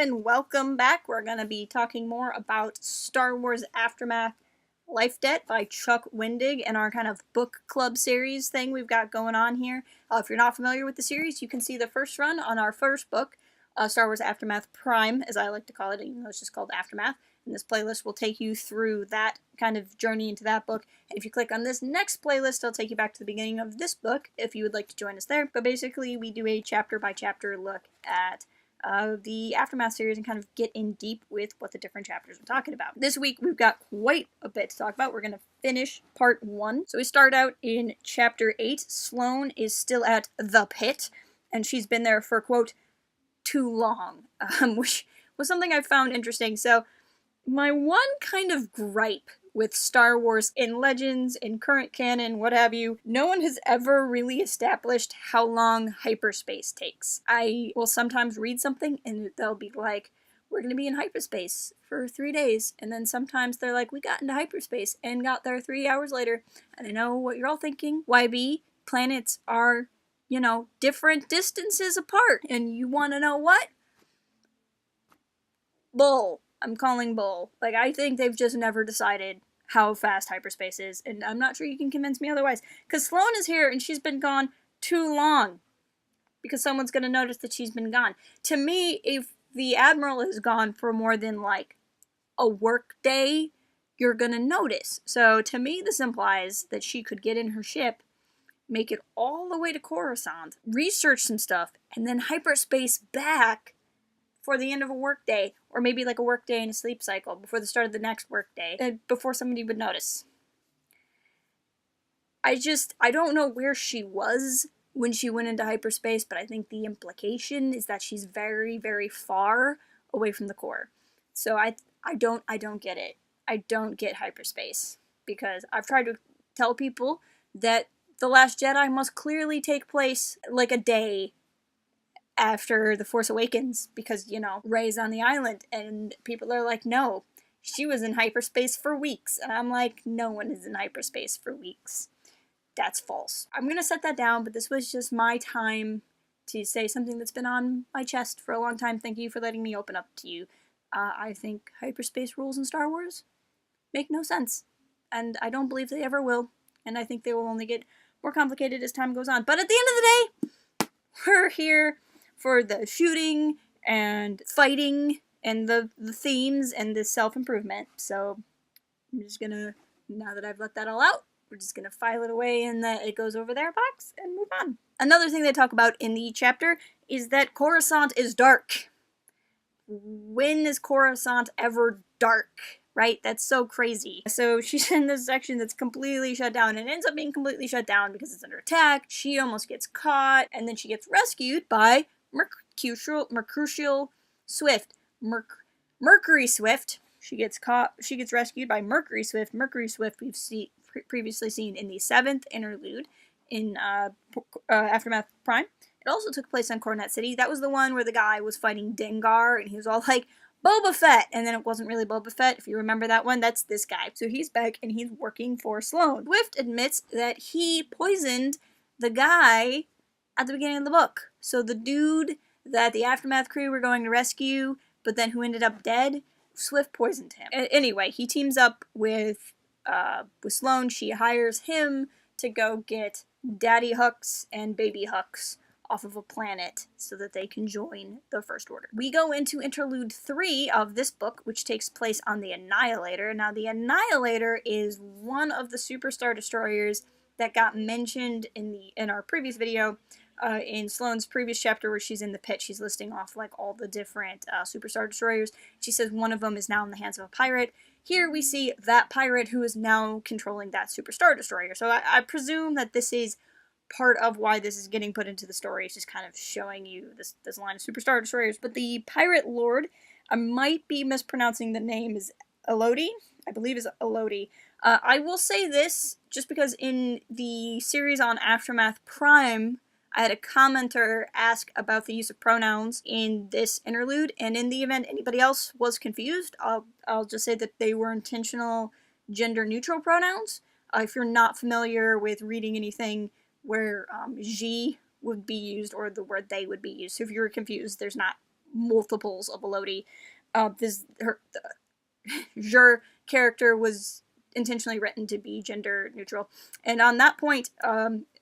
and welcome back. We're going to be talking more about Star Wars Aftermath Life Debt by Chuck Wendig and our kind of book club series thing we've got going on here. If you're not familiar with the series, you can see the first run on our first book, Star Wars Aftermath Prime, as I like to call it, even though it's just called Aftermath. And this playlist will take you through that kind of journey into that book. And if you click on this next playlist, it'll take you back to the beginning of this book if you would like to join us there. But basically, we do a chapter-by-chapter look at the Aftermath series and kind of get in deep with what the different chapters are talking about. This week, we've got quite a bit to talk about. We're going to finish part 1. So we start out in chapter 8. Sloane is still at the pit, and she's been there for, quote, too long, which was something I found interesting. So my one kind of gripe with Star Wars in Legends, in current canon, what have you, no one has ever really established how long hyperspace takes. I will sometimes read something and they'll be like, we're going to be in hyperspace for 3 days. And then sometimes they're like, we got into hyperspace and got there 3 hours later. And I know what you're all thinking. YB, planets are, different distances apart. And you want to know what? Bull. I'm calling bull. Like, I think they've just never decided how fast hyperspace is, and I'm not sure you can convince me otherwise. Because Sloane is here, and she's been gone too long. Because someone's going to notice that she's been gone. To me, if the Admiral is gone for more than, like, a work day, you're going to notice. So, to me, this implies that she could get in her ship, make it all the way to Coruscant, research some stuff, and then hyperspace back for the end of a workday, or maybe like a workday and a sleep cycle before the start of the next workday, before somebody would notice. I don't know where she was when she went into hyperspace, but I think the implication is that she's very, very far away from the core. So I don't get it. I don't get hyperspace, because I've tried to tell people that The Last Jedi must clearly take place like a day after The Force Awakens, because, Rey's on the island, and people are like, no, she was in hyperspace for weeks, and I'm like, no one is in hyperspace for weeks. That's false. I'm gonna set that down, but this was just my time to say something that's been on my chest for a long time. Thank you for letting me open up to you. I think hyperspace rules in Star Wars make no sense, and I don't believe they ever will, and I think they will only get more complicated as time goes on. But at the end of the day, we're here for the shooting and fighting and the themes and the self-improvement. So I'm just gonna, now that I've let that all out, we're just gonna file it away in the it goes over there box and move on. Another thing they talk about in the chapter is that Coruscant is dark. When is Coruscant ever dark? Right? That's so crazy. So she's in this section that's completely shut down, and ends up being completely shut down because it's under attack. She almost gets caught, and then she gets rescued by Mercury Swift. She gets rescued by Mercury Swift. Mercury Swift we've previously seen in the 7th interlude in Aftermath Prime. It also took place on Cornet City. That was the one where the guy was fighting Dengar, and he was all like, Boba Fett! And then it wasn't really Boba Fett. If you remember that one, that's this guy. So he's back, and he's working for Sloane. Swift admits that he poisoned the guy at the beginning of the book. So the dude that the Aftermath crew were going to rescue, but then who ended up dead, Swift poisoned him. Anyway, he teams up with Sloane. She hires him to go get Daddy Hux and Baby Hux off of a planet so that they can join the First Order. We go into Interlude 3 of this book, which takes place on the Annihilator. Now, the Annihilator is one of the Superstar Destroyers that got mentioned in our previous video, in Sloane's previous chapter where she's in the pit. She's listing off like all the different Superstar Destroyers. She says one of them is now in the hands of a pirate. Here we see that pirate who is now controlling that Superstar Destroyer. So I presume that this is part of why this is getting put into the story. It's just kind of showing you this line of Superstar Destroyers. But the Pirate Lord, I might be mispronouncing the name, is Elodie. I believe is Elodie. I will say this, just because in the series on Aftermath Prime, I had a commenter ask about the use of pronouns in this interlude, and in the event anybody else was confused, I'll just say that they were intentional gender-neutral pronouns. If you're not familiar with reading anything where she would be used or the word they would be used. So if you were confused, there's not multiples of Elodie. Her character was intentionally written to be gender neutral. And on that point,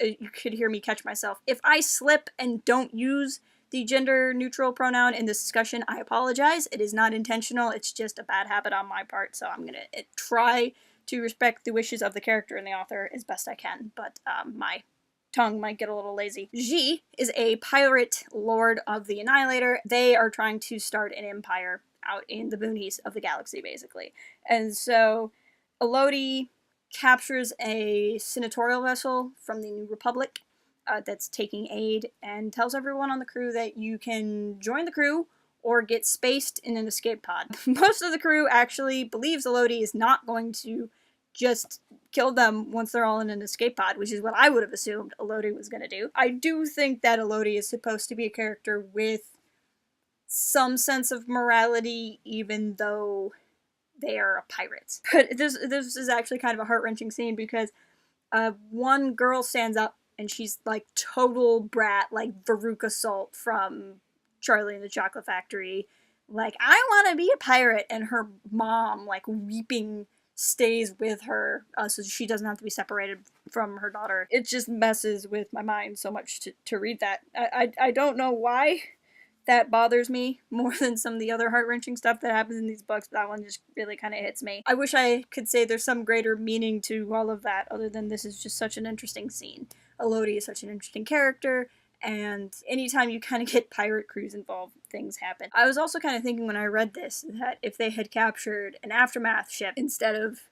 you could hear me catch myself. If I slip and don't use the gender neutral pronoun in this discussion, I apologize. It is not intentional. It's just a bad habit on my part. So I'm going to try to respect the wishes of the character and the author as best I can. But my tongue might get a little lazy. Xi is a pirate lord of the Annihilator. They are trying to start an empire out in the boonies of the galaxy, basically. And so Elodie captures a senatorial vessel from the New Republic that's taking aid and tells everyone on the crew that you can join the crew or get spaced in an escape pod. Most of the crew actually believes Elodie is not going to just kill them once they're all in an escape pod, which is what I would have assumed Elodie was going to do. I do think that Elodie is supposed to be a character with some sense of morality, even though they are a pirate. But this is actually kind of a heart-wrenching scene because one girl stands up and she's like total brat, like Veruca Salt from Charlie and the Chocolate Factory. Like, I want to be a pirate, and her mom, like, weeping stays with her so she doesn't have to be separated from her daughter. It just messes with my mind so much to read that. I don't know why that bothers me more than some of the other heart-wrenching stuff that happens in these books, but that one just really kind of hits me. I wish I could say there's some greater meaning to all of that other than this is just such an interesting scene. Elodie is such an interesting character, and anytime you kind of get pirate crews involved, things happen. I was also kind of thinking when I read this that if they had captured an Aftermath ship instead of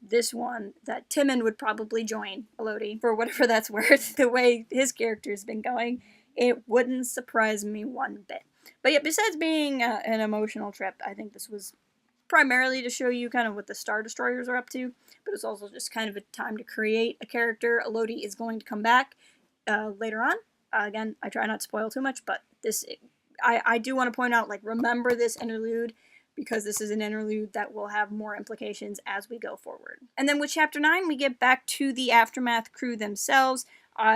this one, that Timon would probably join Elodie, for whatever that's worth, the way his character's been going. It wouldn't surprise me one bit. But yeah, besides being an emotional trip, I think this was primarily to show you kind of what the Star Destroyers are up to, but it's also just kind of a time to create a character. Elodie is going to come back later on. Again, I try not to spoil too much, but I do want to point out, like, remember this interlude, because this is an interlude that will have more implications as we go forward. And then with Chapter 9, we get back to the Aftermath crew themselves.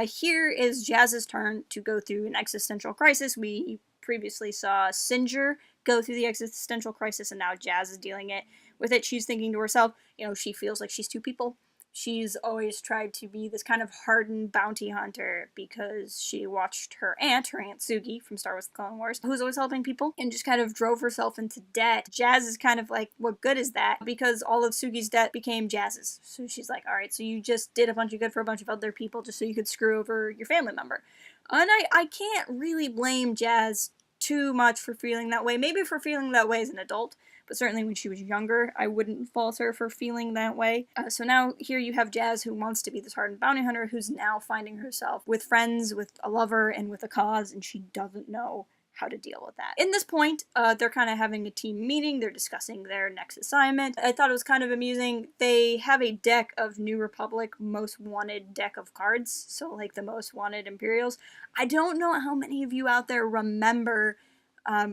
Here is Jazz's turn to go through an existential crisis. We previously saw Singer go through the existential crisis, and now Jazz is dealing with it. She's thinking to herself, she feels like she's two people. She's always tried to be this kind of hardened bounty hunter because she watched her Aunt Sugi from Star Wars The Clone Wars, who's always helping people, and just kind of drove herself into debt. Jazz is kind of like, what good is that? Because all of Sugi's debt became Jazz's. So she's like, alright, so you just did a bunch of good for a bunch of other people just so you could screw over your family member. And I can't really blame Jazz too much for feeling that way. Maybe for feeling that way as an adult, but certainly when she was younger, I wouldn't fault her for feeling that way. So now here you have Jazz, who wants to be this hardened bounty hunter, who's now finding herself with friends, with a lover, and with a cause, and she doesn't know how to deal with that. In this point, they're kind of having a team meeting. They're discussing their next assignment. I thought it was kind of amusing. They have a deck of New Republic Most Wanted deck of cards, so like the Most Wanted Imperials. I don't know how many of you out there remember,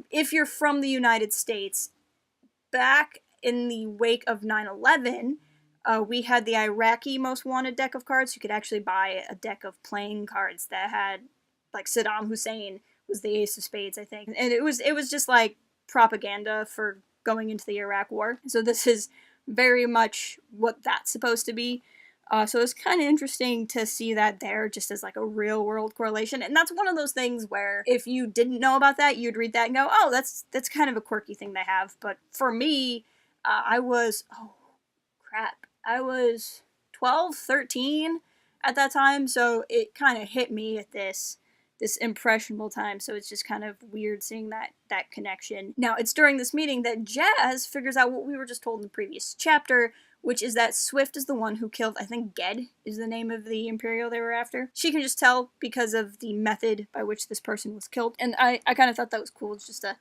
if you're from the United States, back in the wake of 9/11, we had the Iraqi Most Wanted deck of cards. You could actually buy a deck of playing cards that had, like, Saddam Hussein was the ace of spades, I think. And it was just like propaganda for going into the Iraq war. So this is very much what that's supposed to be. So it's kind of interesting to see that there just as like a real world correlation. And that's one of those things where if you didn't know about that, you'd read that and go, oh, that's kind of a quirky thing they have. But for me, I was 12, 13 at that time. So it kind of hit me at this impressionable time. So it's just kind of weird seeing that connection. Now, it's during this meeting that Jazz figures out what we were just told in the previous chapter, which is that Swift is the one who killed, I think Ged is the name of the Imperial they were after. She can just tell because of the method by which this person was killed. And I kind of thought that was cool. It's just a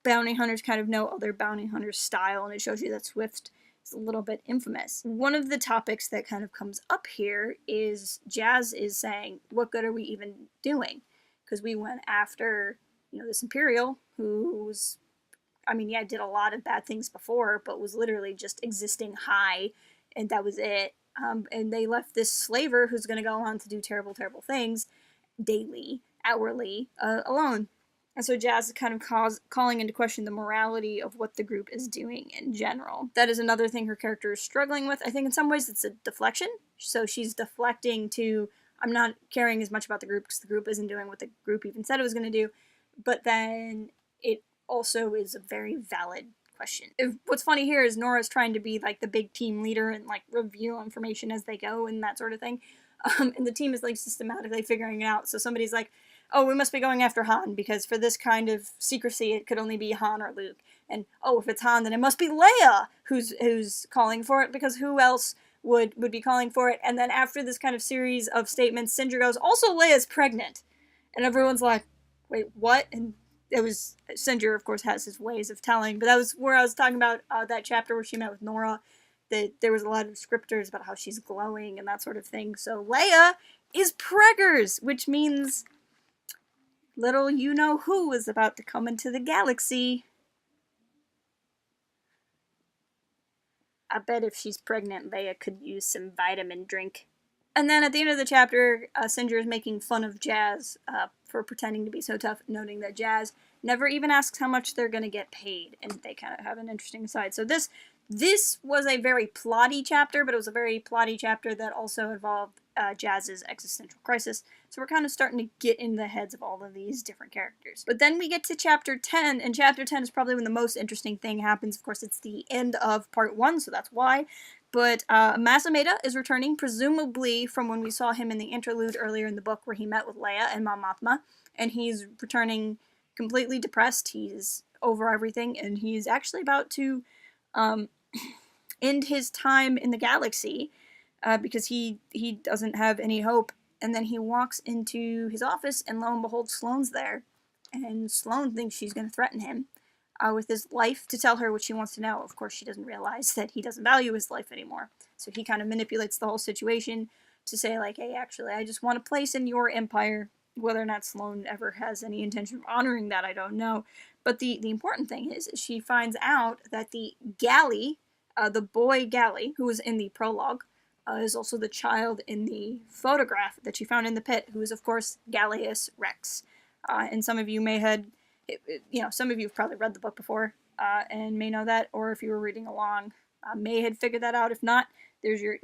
bounty hunters kind of know other bounty hunters' style, and it shows you that Swift is a little bit infamous. One of the topics that kind of comes up here is Jazz is saying, what good are we even doing? Because we went after, this Imperial who's, did a lot of bad things before, but was literally just existing high, and that was it. And they left this slaver who's going to go on to do terrible, terrible things daily, hourly, alone. And so Jazz is kind of calling into question the morality of what the group is doing in general. That is another thing her character is struggling with. I think in some ways it's a deflection. So she's deflecting to, I'm not caring as much about the group because the group isn't doing what the group even said it was going to do. But then it also is a very valid question. What's funny here is Nora's trying to be like the big team leader and like reveal information as they go and that sort of thing. And the team is like systematically figuring it out. So somebody's like, oh, we must be going after Han, because for this kind of secrecy, it could only be Han or Luke. And, oh, if it's Han, then it must be Leia who's calling for it, because who else would be calling for it? And then after this kind of series of statements, Sindri goes, also Leia's pregnant. And everyone's like, wait, what? And it was, Sindri, of course, has his ways of telling, but that was where I was talking about that chapter where she met with Nora, that there was a lot of descriptors about how she's glowing and that sort of thing. So Leia is preggers, which means little you-know-who is about to come into the galaxy. I bet if she's pregnant, Leia could use some vitamin drink. And then at the end of the chapter, Sindri is making fun of Jazz for pretending to be so tough, noting that Jazz never even asks how much they're going to get paid, and they kind of have an interesting side. So this was a very plotty chapter, but it was a very plotty chapter that also involved Jazz's existential crisis. So we're kind of starting to get in the heads of all of these different characters. But then we get to chapter 10, and chapter 10 is probably when the most interesting thing happens. Of course, it's the end of part 1, so that's why. But Mas Amedda is returning, presumably from when we saw him in the interlude earlier in the book where he met with Leia and Mom Mothma, and he's returning completely depressed. He's over everything, and he's actually about to end his time in the galaxy because he doesn't have any hope. And then he walks into his office, and lo and behold, Sloane's there. And Sloane thinks she's going to threaten him with his life to tell her what she wants to know. Of course, she doesn't realize that he doesn't value his life anymore. So he kind of manipulates the whole situation to say, like, hey, actually, I just want a place in your empire. Whether or not Sloane ever has any intention of honoring that, I don't know. But the important thing is she finds out that the galley, the boy galley, who was in the prologue, is also the child in the photograph that she found in the pit, who is, of course, Gallius Rex. And some of you may have, some of you have probably read the book before and may know that, or if you were reading along, may have figured that out. If not, there's your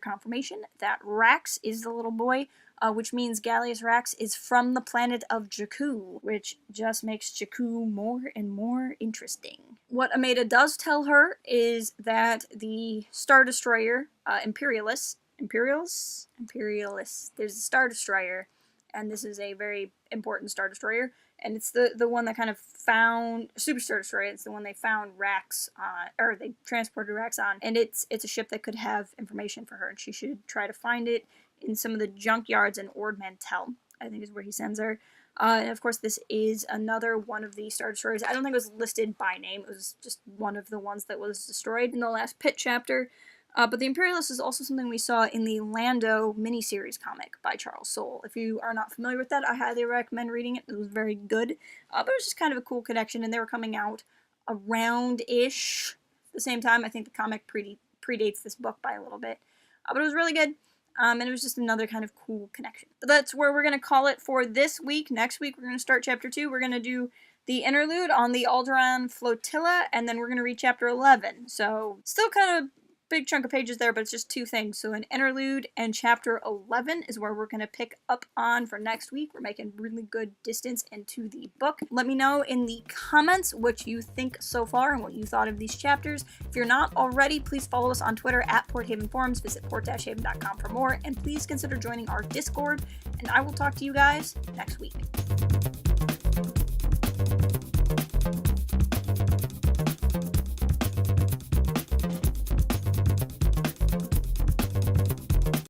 confirmation that Rax is the little boy, which means Gallius Rax is from the planet of Jakku, which just makes Jakku more and more interesting. What Amedda does tell her is that the Star Destroyer, Imperialis, there's a Star Destroyer, and this is a very important Star Destroyer, and it's the one that kind of found Super Star Destroyer. It's the one they found Rax on, or they transported Rax on, and it's a ship that could have information for her, and she should try to find it in some of the junkyards in Ord Mantell, I think is where he sends her. And of course, this is another one of the Star Destroyers. I don't think it was listed by name. It was just one of the ones that was destroyed in the last Pit chapter. But the Imperialist is also something we saw in the Lando miniseries comic by Charles Soule. If you are not familiar with that, I highly recommend reading it. It was very good. But it was just kind of a cool connection, and they were coming out around-ish the same time. I think the comic predates this book by a little bit. But it was really good. And it was just another kind of cool connection. That's where we're going to call it for this week. Next week, we're going to start Chapter 2. We're going to do the interlude on the Alderaan flotilla, and then we're going to read Chapter 11. So, still kind of big chunk of pages there, but it's just two things. So an interlude and Chapter 11 is where we're going to pick up on for next week. We're making really good distance into the book. Let me know in the comments what you think so far and what you thought of these chapters. If you're not already, please follow us on Twitter at Porthaven Forums. Visit port-haven.com for more, and please consider joining our Discord, and I will talk to you guys next week.